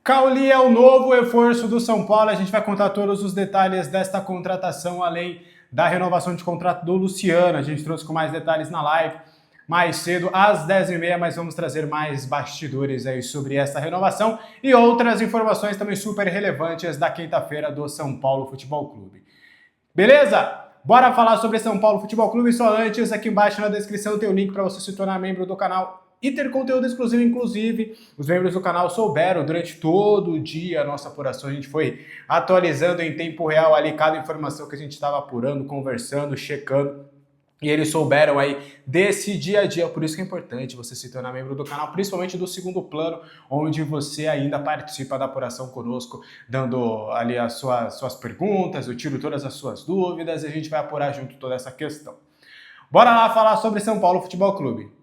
Cauli é o novo reforço do São Paulo. A gente vai contar todos os detalhes desta contratação, além da renovação de contrato do Luciano. A gente trouxe com mais detalhes na live mais cedo, às 10h30, mas vamos trazer mais bastidores aí sobre essa renovação e outras informações também super relevantes da quinta-feira do São Paulo Futebol Clube. Beleza? Bora falar sobre São Paulo Futebol Clube. Só antes, aqui embaixo na descrição tem o link para você se tornar membro do canal e ter conteúdo exclusivo. Inclusive, os membros do canal souberam durante todo o dia a nossa apuração. A gente foi atualizando em tempo real ali cada informação que a gente estava apurando, conversando, checando. E eles souberam aí desse dia a dia, por isso que é importante você se tornar membro do canal, principalmente do segundo plano, onde você ainda participa da apuração conosco, dando ali as suas perguntas, eu tiro todas as suas dúvidas e a gente vai apurar junto toda essa questão. Bora lá falar sobre São Paulo Futebol Clube.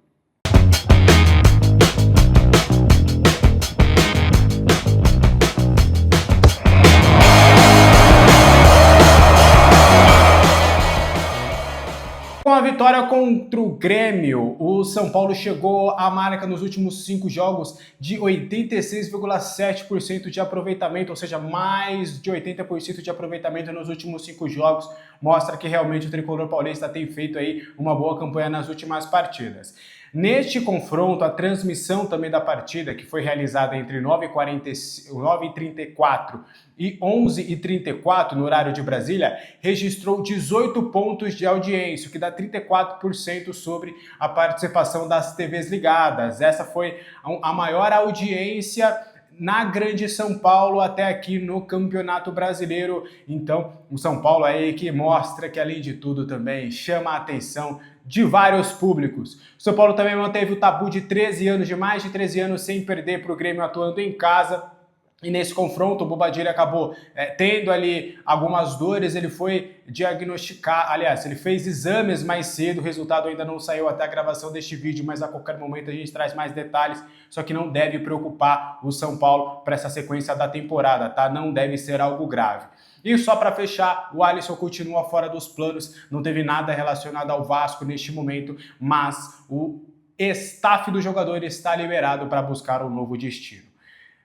Com a vitória contra o Grêmio, o São Paulo chegou à marca nos últimos 5 jogos de 86,7% de aproveitamento, ou seja, mais de 80% de aproveitamento nos últimos 5 jogos. Mostra que realmente o tricolor paulista tem feito aí uma boa campanha nas últimas partidas. Neste confronto, a transmissão também da partida, que foi realizada entre 9h34 e 11h34 no horário de Brasília, registrou 18 pontos de audiência, o que dá 34% sobre a participação das TVs ligadas. Essa foi a maior audiência na Grande São Paulo até aqui no Campeonato Brasileiro. Então, o São Paulo aí que mostra que, além de tudo, também chama a atenção de vários públicos. O São Paulo também manteve o tabu de 13 anos, de mais de 13 anos sem perder para o Grêmio atuando em casa. E nesse confronto o Bobadilla acabou tendo ali algumas dores, ele foi diagnosticar, aliás, ele fez exames mais cedo, o resultado ainda não saiu até a gravação deste vídeo, mas a qualquer momento a gente traz mais detalhes, só que não deve preocupar o São Paulo para essa sequência da temporada, tá? Não deve ser algo grave. E só para fechar, o Alisson continua fora dos planos, não teve nada relacionado ao Vasco neste momento, mas o staff do jogador está liberado para buscar um novo destino.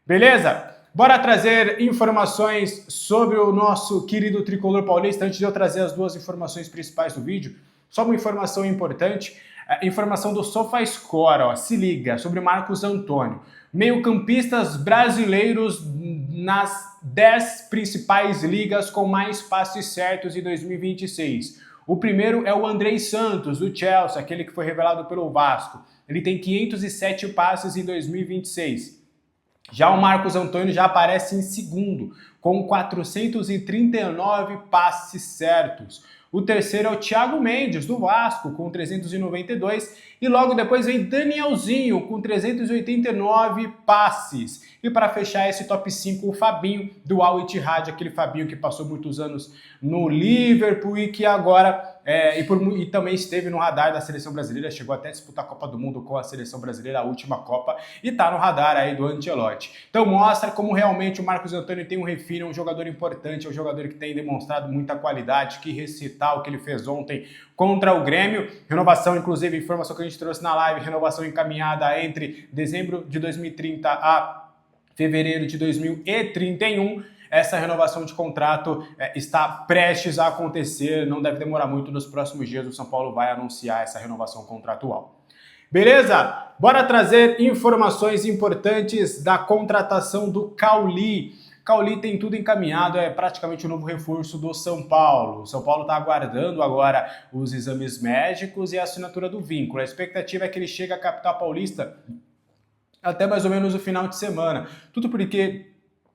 Beleza? Bora trazer informações sobre o nosso querido tricolor paulista. Antes de eu trazer as duas informações principais do vídeo, só uma informação importante, informação do SofaScore, ó, se liga, sobre Marcos Antônio. Meio-campistas brasileiros nas 10 principais ligas com mais passes certos em 2026. O primeiro é o Andrei Santos, do Chelsea, aquele que foi revelado pelo Vasco. Ele tem 507 passes em 2026. Já o Marcos Antônio já aparece em segundo, com 439 passes certos. O terceiro é o Thiago Mendes, do Vasco, com 392. E logo depois vem Danielzinho, com 389 passes. E para fechar esse top 5, o Fabinho, do Al Ittihad, aquele Fabinho que passou muitos anos no Liverpool e que agora e também esteve no radar da seleção brasileira, chegou até a disputar a Copa do Mundo com a seleção brasileira, a última Copa, e está no radar aí do Ancelotti. Então mostra como realmente o Marcos Antônio tem um refino, é um jogador importante, é um jogador que tem demonstrado muita qualidade, que recitar o que ele fez ontem contra o Grêmio. Renovação, inclusive, informação que a gente trouxe na live, renovação encaminhada entre dezembro de 2030 a fevereiro de 2031. Essa renovação de contrato está prestes a acontecer, não deve demorar muito, nos próximos dias o São Paulo vai anunciar essa renovação contratual. Beleza? Bora trazer informações importantes da contratação do Cauli. Cauli tem tudo encaminhado, é praticamente o novo reforço do São Paulo. O São Paulo está aguardando agora os exames médicos e a assinatura do vínculo. A expectativa é que ele chegue à capital paulista até mais ou menos o final de semana. Tudo porque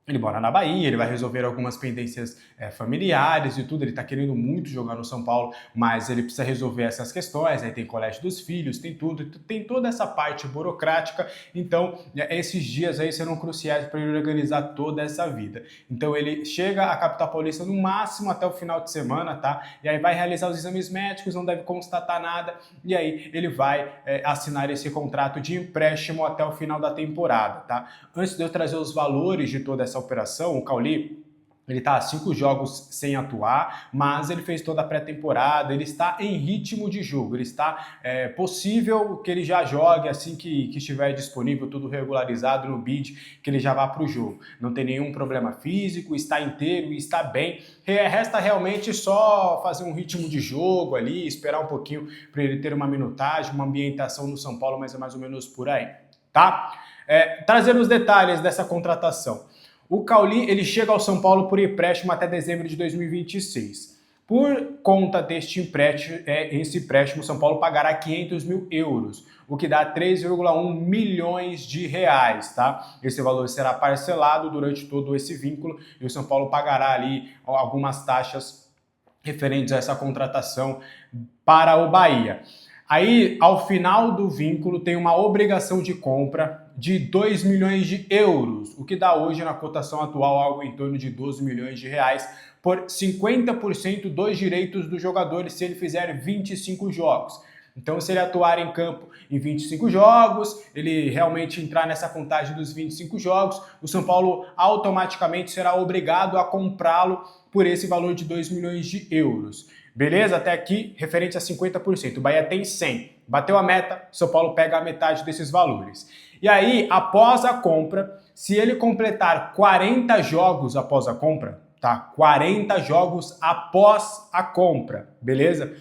ele mora na Bahia, ele vai resolver algumas pendências familiares e tudo, ele tá querendo muito jogar no São Paulo, mas ele precisa resolver essas questões, aí tem colégio dos filhos, tem tudo, tem toda essa parte burocrática, então esses dias aí serão cruciais para ele organizar toda essa vida. Então ele chega à capital paulista no máximo até o final de semana, tá? E aí vai realizar os exames médicos, não deve constatar nada, e aí ele vai assinar esse contrato de empréstimo até o final da temporada, tá? Antes de eu trazer os valores de toda essa operação, o Cauli Ele está há 5 jogos sem atuar, mas ele fez toda a pré-temporada, ele está em ritmo de jogo, ele está possível que ele já jogue assim que estiver disponível, tudo regularizado no bid, que ele já vá para o jogo. Não tem nenhum problema físico, está inteiro e está bem. Resta realmente só fazer um ritmo de jogo ali, esperar um pouquinho para ele ter uma minutagem, uma ambientação no São Paulo, mas é mais ou menos por aí, tá? Trazendo os detalhes dessa contratação. O Cauli ele chega ao São Paulo por empréstimo até dezembro de 2026. Por conta deste empréstimo, esse empréstimo, o São Paulo pagará 500 mil euros, o que dá 3,1 milhões de reais, tá? Esse valor será parcelado durante todo esse vínculo e o São Paulo pagará ali algumas taxas referentes a essa contratação para o Bahia. Aí, ao final do vínculo, tem uma obrigação de compra de 2 milhões de euros, o que dá hoje na cotação atual algo em torno de 12 milhões de reais, por 50% dos direitos do jogador se ele fizer 25 jogos. Então, se ele atuar em campo em 25 jogos, ele realmente entrar nessa contagem dos 25 jogos, o São Paulo automaticamente será obrigado a comprá-lo por esse valor de 2 milhões de euros. Beleza? Até aqui, referente a 50%. O Bahia tem 100. Bateu a meta, o São Paulo pega a metade desses valores. E aí, após a compra, se ele completar 40 jogos após a compra, tá? 40 jogos após a compra, beleza?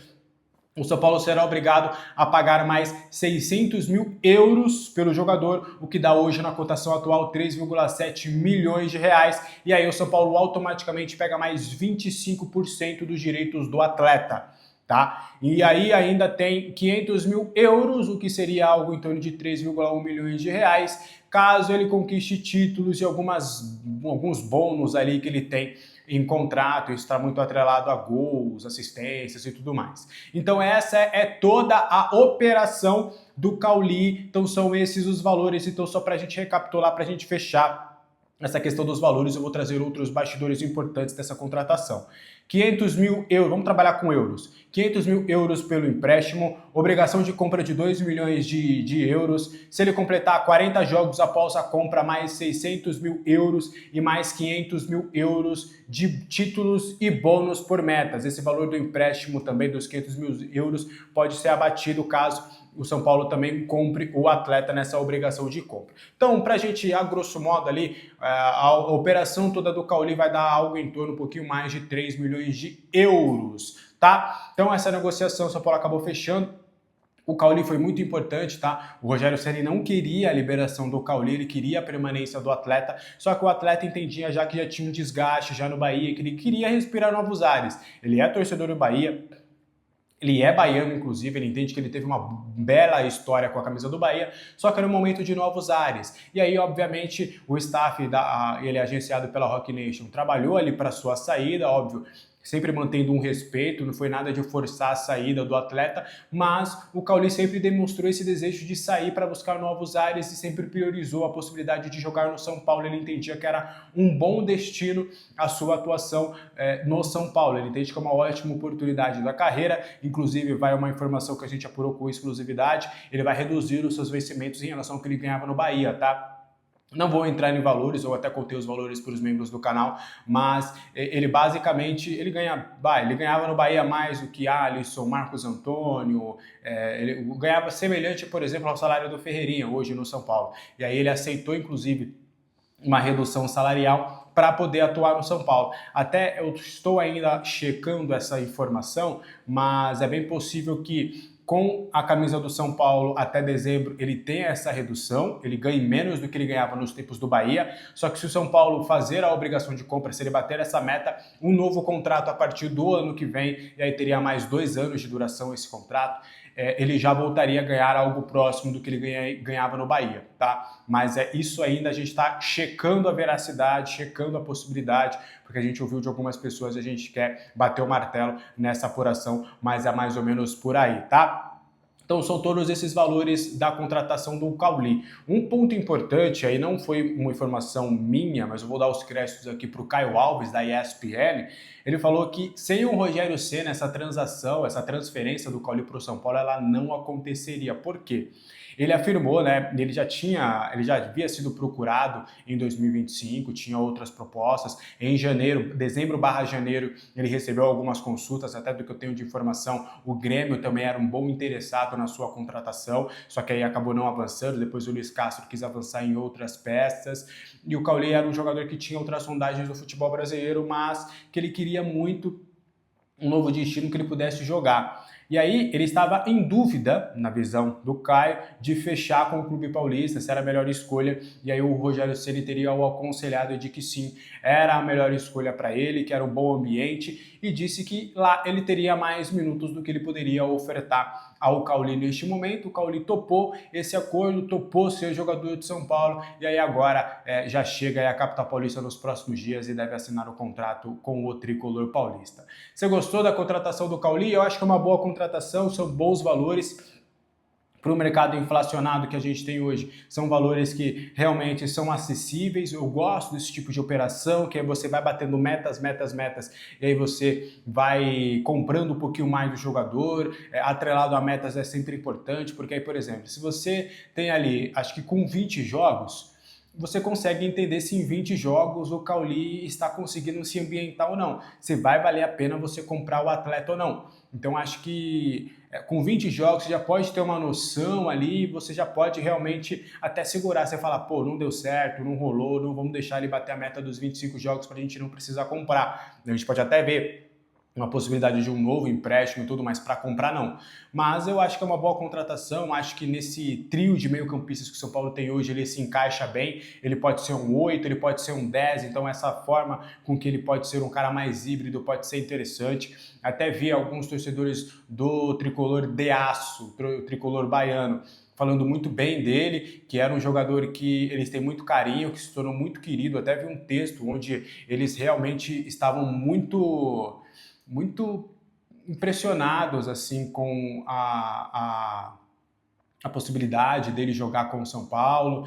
O São Paulo será obrigado a pagar mais 600 mil euros pelo jogador, o que dá hoje na cotação atual 3,7 milhões de reais. E aí o São Paulo automaticamente pega mais 25% dos direitos do atleta, tá? E aí ainda tem 500 mil euros, o que seria algo em torno de 3,1 milhões de reais, caso ele conquiste títulos e alguns bônus ali que ele tem em contrato, isso está muito atrelado a gols, assistências e tudo mais. Então essa é toda a operação do Cauli, então são esses os valores, então só para a gente recapitular, para a gente fechar essa questão dos valores, eu vou trazer outros bastidores importantes dessa contratação. 500 mil euros, vamos trabalhar com euros, 500 mil euros pelo empréstimo, obrigação de compra de 2 milhões de euros, se ele completar 40 jogos após a compra, mais 600 mil euros e mais 500 mil euros de títulos e bônus por metas. Esse valor do empréstimo também dos 500 mil euros pode ser abatido caso o São Paulo também compre o atleta nessa obrigação de compra. Então, para a gente, a grosso modo ali, a operação toda do Cauli vai dar algo em torno um pouquinho mais de 3 milhões de euros, tá? Então, essa negociação o São Paulo acabou fechando. O Cauli foi muito importante, tá? O Rogério Ceni não queria a liberação do Cauli, ele queria a permanência do atleta, só que o atleta entendia já que já tinha um desgaste já no Bahia, que ele queria respirar novos ares. Ele é torcedor do Bahia, ele é baiano, inclusive, ele entende que ele teve uma bela história com a camisa do Bahia, só que era um momento de novos ares. E aí, obviamente, o staff, ele é agenciado pela Rock Nation, trabalhou ali para sua saída, óbvio, sempre mantendo um respeito, não foi nada de forçar a saída do atleta, mas o Cauli sempre demonstrou esse desejo de sair para buscar novos ares e sempre priorizou a possibilidade de jogar no São Paulo. Ele entendia que era um bom destino a sua atuação no São Paulo. Ele entende que é uma ótima oportunidade da carreira, inclusive vai uma informação que a gente apurou com exclusividade, ele vai reduzir os seus vencimentos em relação ao que ele ganhava no Bahia, tá? Não vou entrar em valores, eu até contei os valores para os membros do canal, mas ele basicamente, ele ganhava no Bahia mais do que Alisson, Marcos Antônio, ele ganhava semelhante, por exemplo, ao salário do Ferreirinha, hoje no São Paulo. E aí ele aceitou, inclusive, uma redução salarial para poder atuar no São Paulo. Até eu estou ainda checando essa informação, mas é bem possível que com a camisa do São Paulo até dezembro ele tenha essa redução, ele ganhe menos do que ele ganhava nos tempos do Bahia, só que se o São Paulo fazer a obrigação de compra, se ele bater essa meta, um novo contrato a partir do ano que vem, e aí teria mais 2 anos de duração esse contrato, ele já voltaria a ganhar algo próximo do que ele ganhava no Bahia, tá? Mas isso ainda a gente está checando a veracidade, checando a possibilidade, porque a gente ouviu de algumas pessoas e a gente quer bater o martelo nessa apuração, mas é mais ou menos por aí, tá? Então são todos esses valores da contratação do Cauli. Um ponto importante, aí não foi uma informação minha, mas eu vou dar os créditos aqui para o Caio Alves, da ESPN, ele falou que sem o Rogério Ceni, essa transação, essa transferência do Cauli para o São Paulo, ela não aconteceria. Por quê? Ele afirmou, né, ele já havia sido procurado em 2025, tinha outras propostas. Em janeiro, dezembro/janeiro, ele recebeu algumas consultas, até do que eu tenho de informação, o Grêmio também era um bom interessado na sua contratação, só que aí acabou não avançando. Depois o Luiz Castro quis avançar em outras peças, e o Cauli era um jogador que tinha outras sondagens do futebol brasileiro, mas que ele queria muito um novo destino que ele pudesse jogar. E aí ele estava em dúvida, na visão do Caio, de fechar com o Clube Paulista, se era a melhor escolha, e aí o Rogério Ceni teria o aconselhado de que sim, era a melhor escolha para ele, que era um bom ambiente, e disse que lá ele teria mais minutos do que ele poderia ofertar ao Cauli neste momento. O Cauli topou esse acordo, topou ser jogador de São Paulo, e aí agora já chega aí a capital paulista nos próximos dias e deve assinar o contrato com o tricolor paulista. Você gostou da contratação do Cauli? Eu acho que é uma boa contratação, são bons valores para o mercado inflacionado que a gente tem hoje. São valores que realmente são acessíveis. Eu gosto desse tipo de operação, que aí você vai batendo metas, e aí você vai comprando um pouquinho mais do jogador. Atrelado a metas é sempre importante, porque aí, por exemplo, se você tem ali, acho que com 20 jogos, você consegue entender se em 20 jogos o Cauli está conseguindo se ambientar ou não, se vai valer a pena você comprar o atleta ou não. Então acho que com 20 jogos você já pode ter uma noção ali, você já pode realmente até segurar, você fala, pô, não deu certo, não rolou, não vamos deixar ele bater a meta dos 25 jogos para a gente não precisar comprar. A gente pode até ver uma possibilidade de um novo empréstimo e tudo, mas para comprar não. Mas eu acho que é uma boa contratação, acho que nesse trio de meio-campistas que o São Paulo tem hoje, ele se encaixa bem, ele pode ser um 8, ele pode ser um 10, então essa forma com que ele pode ser um cara mais híbrido pode ser interessante. Até vi alguns torcedores do tricolor de aço, tricolor baiano, falando muito bem dele, que era um jogador que eles têm muito carinho, que se tornou muito querido. Até vi um texto onde eles realmente estavam muito impressionados assim com a possibilidade dele jogar com o São Paulo,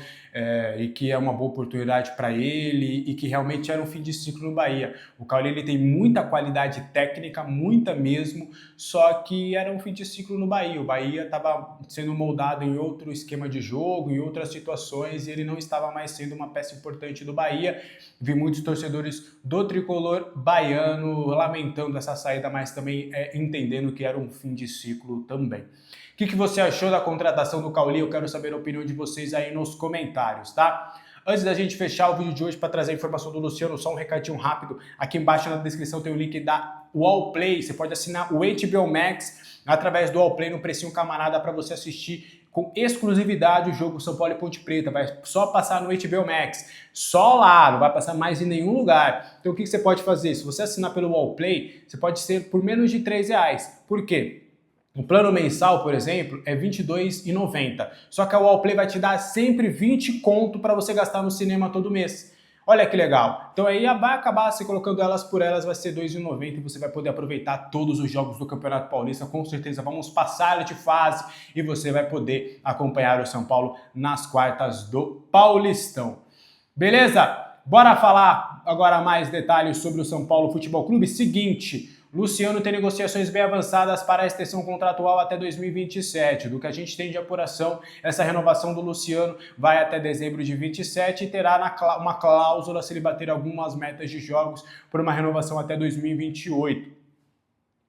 e que é uma boa oportunidade para ele, e que realmente era um fim de ciclo no Bahia. O Cauli ele tem muita qualidade técnica, muita mesmo, só que era um fim de ciclo no Bahia. O Bahia estava sendo moldado em outro esquema de jogo, em outras situações, e ele não estava mais sendo uma peça importante do Bahia. Vi muitos torcedores do tricolor baiano lamentando essa saída, mas também entendendo que era um fim de ciclo também. O que você achou da contratação do Cauli? Eu quero saber a opinião de vocês aí nos comentários, tá? Antes da gente fechar o vídeo de hoje para trazer a informação do Luciano, só um recadinho rápido. Aqui embaixo na descrição tem o link da Wallplay. Você pode assinar o HBO Max através do Wallplay no precinho camarada para você assistir com exclusividade o jogo São Paulo e Ponte Preta. Vai só passar no HBO Max. Só lá, não vai passar mais em nenhum lugar. Então o que você pode fazer? Se você assinar pelo Wallplay, você pode ser por menos de R$3. Por quê? O plano mensal, por exemplo, é R$ 22,90. Só que a Wallplay vai te dar sempre 20 conto para você gastar no cinema todo mês. Olha que legal. Então aí vai acabar se colocando elas por elas, vai ser R$ 2,90 e você vai poder aproveitar todos os jogos do Campeonato Paulista. Com certeza vamos passar de fase e você vai poder acompanhar o São Paulo nas quartas do Paulistão. Beleza? Bora falar agora mais detalhes sobre o São Paulo Futebol Clube. Seguinte, Luciano tem negociações bem avançadas para a extensão contratual até 2027. Do que a gente tem de apuração, essa renovação do Luciano vai até dezembro de 27 e terá uma cláusula se ele bater algumas metas de jogos por uma renovação até 2028.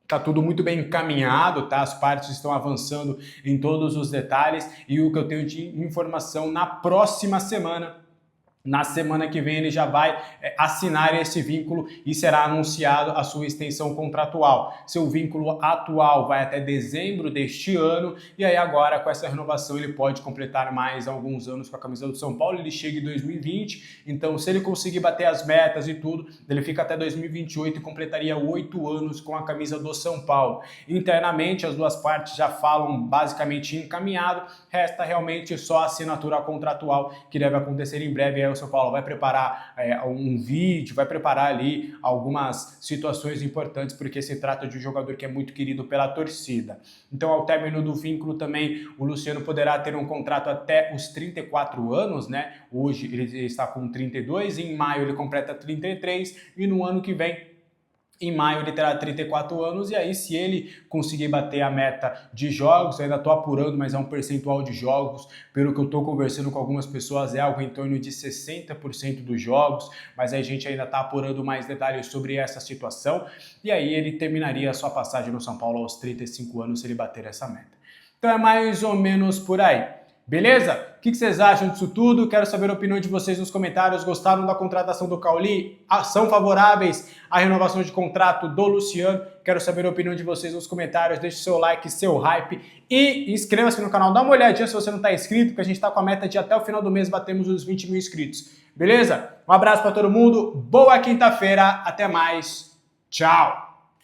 Tá tudo muito bem encaminhado, tá? As partes estão avançando em todos os detalhes e o que eu tenho de informação na próxima semana. Na semana que vem ele já vai assinar esse vínculo e será anunciado a sua extensão contratual. Seu vínculo atual vai até dezembro deste ano e aí agora com essa renovação ele pode completar mais alguns anos com a camisa do São Paulo. Ele chega em 2020, então se ele conseguir bater as metas e tudo, ele fica até 2028 e completaria 8 anos com a camisa do São Paulo. Internamente as duas partes já falam basicamente encaminhado, resta realmente só a assinatura contratual que deve acontecer em breve. Aí o São Paulo vai preparar um vídeo, vai preparar ali algumas situações importantes, porque se trata de um jogador que é muito querido pela torcida. Então, ao término do vínculo também, o Luciano poderá ter um contrato até os 34 anos, né? Hoje ele está com 32, em maio ele completa 33 e no ano que vem Em maio ele terá 34 anos e aí se ele conseguir bater a meta de jogos, eu ainda estou apurando, mas é um percentual de jogos, pelo que eu estou conversando com algumas pessoas, é algo em torno de 60% dos jogos, mas a gente ainda está apurando mais detalhes sobre essa situação, e aí ele terminaria a sua passagem no São Paulo aos 35 anos se ele bater essa meta. Então é mais ou menos por aí. Beleza? O que vocês acham disso tudo? Quero saber a opinião de vocês nos comentários. Gostaram da contratação do Cauli? São favoráveis à renovação de contrato do Luciano? Quero saber a opinião de vocês nos comentários. Deixe seu like, seu hype e inscreva-se no canal. Dá uma olhadinha se você não está inscrito, porque a gente está com a meta de até o final do mês batemos os 20 mil inscritos. Beleza? Um abraço para todo mundo. Boa quinta-feira. Até mais. Tchau.